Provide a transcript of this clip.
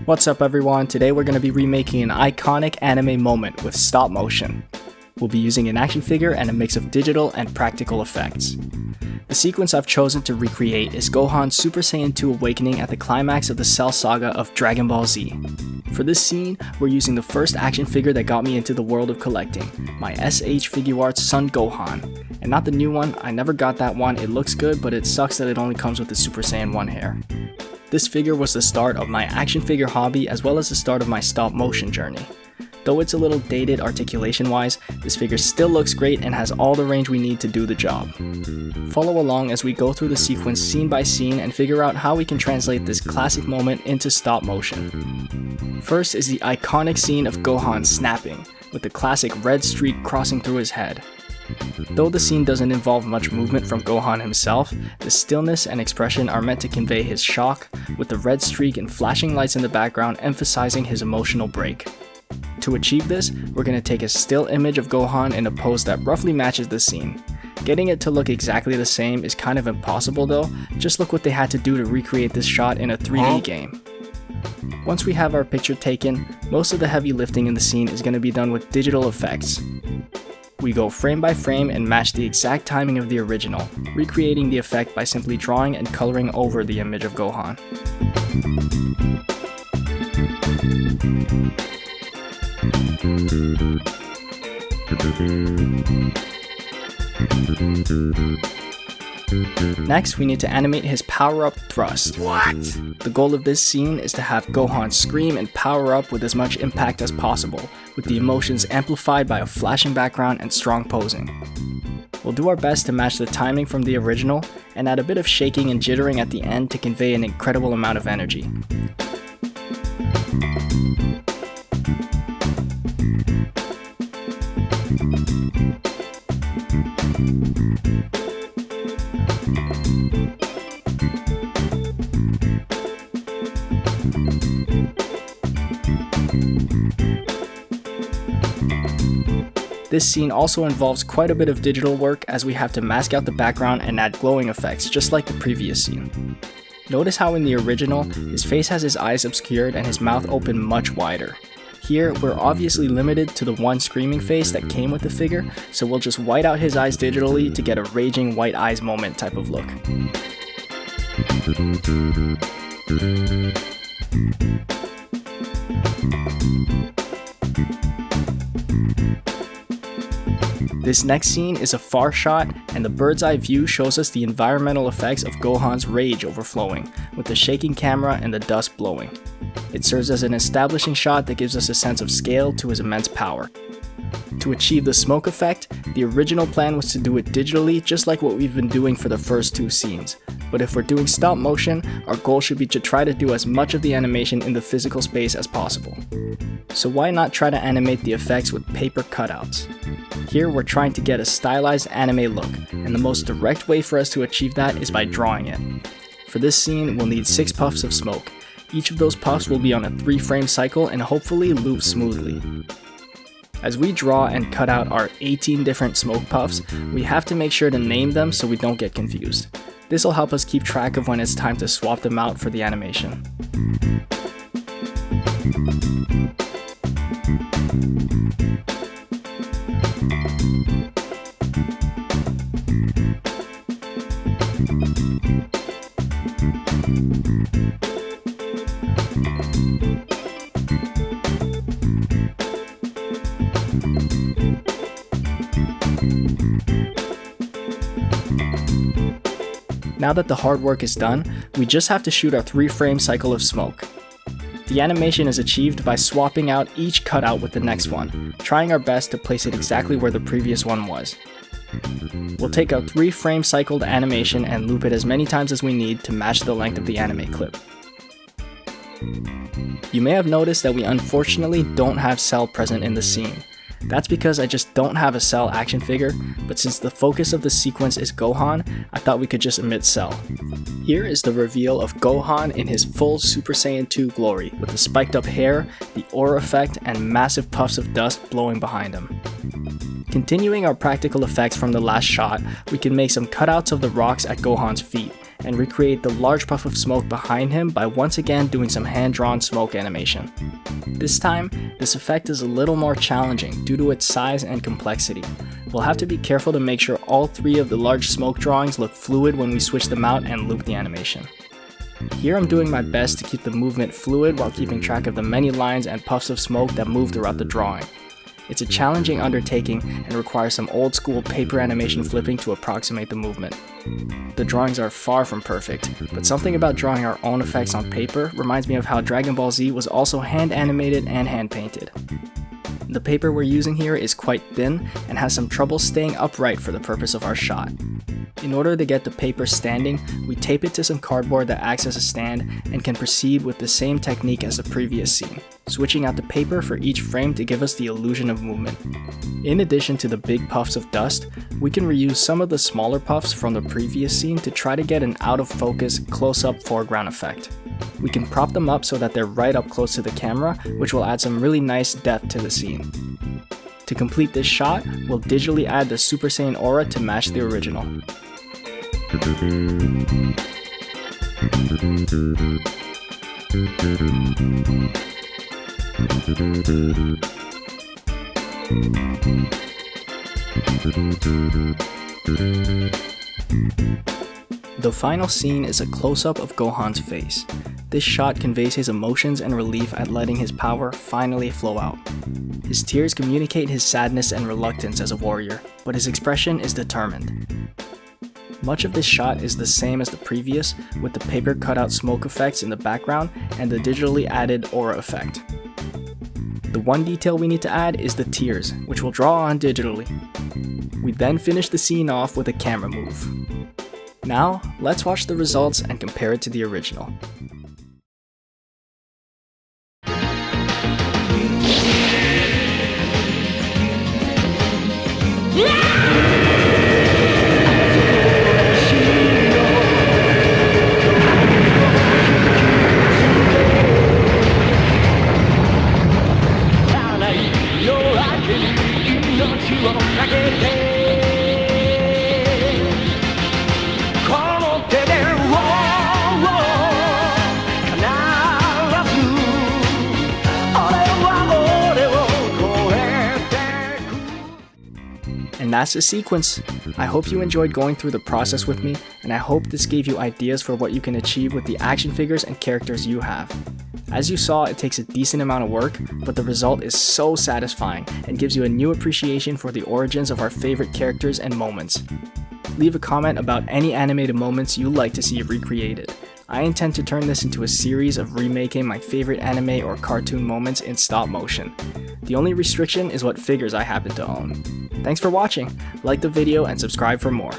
What's up everyone, today we're going to be remaking an iconic anime moment with stop motion. We'll be using an action figure and a mix of digital and practical effects. The sequence I've chosen to recreate is Gohan's Super Saiyan 2 awakening at the climax of the Cell saga of Dragon Ball Z. For this scene, we're using the first action figure that got me into the world of collecting, my SH Figuarts Son Gohan. And not the new one, I never got that one, it looks good but it sucks that it only comes with the Super Saiyan 1 hair. This figure was the start of my action figure hobby as well as the start of my stop motion journey. Though it's a little dated articulation wise, this figure still looks great and has all the range we need to do the job. Follow along as we go through the sequence scene by scene and figure out how we can translate this classic moment into stop motion. First is the iconic scene of Gohan snapping, with the classic red streak crossing through his head. Though the scene doesn't involve much movement from Gohan himself, the stillness and expression are meant to convey his shock, with the red streak and flashing lights in the background emphasizing his emotional break. To achieve this, we're going to take a still image of Gohan in a pose that roughly matches the scene. Getting it to look exactly the same is kind of impossible though, just look what they had to do to recreate this shot in a 3D game. Once we have our picture taken, most of the heavy lifting in the scene is going to be done with digital effects. We go frame by frame and match the exact timing of the original, recreating the effect by simply drawing and coloring over the image of Gohan. Next, we need to animate his power-up thrust. What? The goal of this scene is to have Gohan scream and power up with as much impact as possible, with the emotions amplified by a flashing background and strong posing. We'll do our best to match the timing from the original, and add a bit of shaking and jittering at the end to convey an incredible amount of energy. This scene also involves quite a bit of digital work as we have to mask out the background and add glowing effects just like the previous scene. Notice how in the original, his face has his eyes obscured and his mouth open much wider. Here, we're obviously limited to the one screaming face that came with the figure, so we'll just white out his eyes digitally to get a raging white eyes moment type of look. This next scene is a far shot, and the bird's eye view shows us the environmental effects of Gohan's rage overflowing, with the shaking camera and the dust blowing. It serves as an establishing shot that gives us a sense of scale to his immense power. To achieve the smoke effect, the original plan was to do it digitally just like what we've been doing for the first two scenes. But if we're doing stop motion, our goal should be to try to do as much of the animation in the physical space as possible. So why not try to animate the effects with paper cutouts? Here we're trying to get a stylized anime look, and the most direct way for us to achieve that is by drawing it. For this scene, we'll need 6 puffs of smoke. Each of those puffs will be on a 3-frame cycle and hopefully loop smoothly. As we draw and cut out our 18 different smoke puffs, we have to make sure to name them so we don't get confused. This will help us keep track of when it's time to swap them out for the animation. Now that the hard work is done, we just have to shoot our 3-frame cycle of smoke. The animation is achieved by swapping out each cutout with the next one, trying our best to place it exactly where the previous one was. We'll take our 3-frame cycled animation and loop it as many times as we need to match the length of the anime clip. You may have noticed that we unfortunately don't have Cell present in the scene. That's because I just don't have a Cell action figure, but since the focus of the sequence is Gohan, I thought we could just omit Cell. Here is the reveal of Gohan in his full Super Saiyan 2 glory, with the spiked up hair, the aura effect, and massive puffs of dust blowing behind him. Continuing our practical effects from the last shot, we can make some cutouts of the rocks at Gohan's feet, and recreate the large puff of smoke behind him by once again doing some hand-drawn smoke animation. This time, this effect is a little more challenging due to its size and complexity. We'll have to be careful to make sure all three of the large smoke drawings look fluid when we switch them out and loop the animation. Here I'm doing my best to keep the movement fluid while keeping track of the many lines and puffs of smoke that move throughout the drawing. It's a challenging undertaking and requires some old school paper animation flipping to approximate the movement. The drawings are far from perfect, but something about drawing our own effects on paper reminds me of how Dragonball Z was also hand animated and hand painted. The paper we're using here is quite thin and has some trouble staying upright for the purpose of our shot. In order to get the paper standing, we tape it to some cardboard that acts as a stand and can proceed with the same technique as the previous scene, switching out the paper for each frame to give us the illusion of movement. In addition to the big puffs of dust, we can reuse some of the smaller puffs from the previous scene to try to get an out-of-focus, close-up foreground effect. We can prop them up so that they're right up close to the camera, which will add some really nice depth to the scene. To complete this shot, we'll digitally add the Super Saiyan aura to match the original. The final scene is a close-up of Gohan's face. This shot conveys his emotions and relief at letting his power finally flow out. His tears communicate his sadness and reluctance as a warrior, but his expression is determined. Much of this shot is the same as the previous, with the paper cutout smoke effects in the background and the digitally added aura effect. The one detail we need to add is the tears, which we'll draw on digitally. We then finish the scene off with a camera move. Now, let's watch the results and compare it to the original. And that's the sequence. I hope you enjoyed going through the process with me, and I hope this gave you ideas for what you can achieve with the action figures and characters you have. As you saw, it takes a decent amount of work, but the result is so satisfying and gives you a new appreciation for the origins of our favorite characters and moments. Leave a comment about any animated moments you'd like to see recreated. I intend to turn this into a series of remaking my favorite anime or cartoon moments in stop motion. The only restriction is what figures I happen to own. Thanks for watching, like the video and subscribe for more.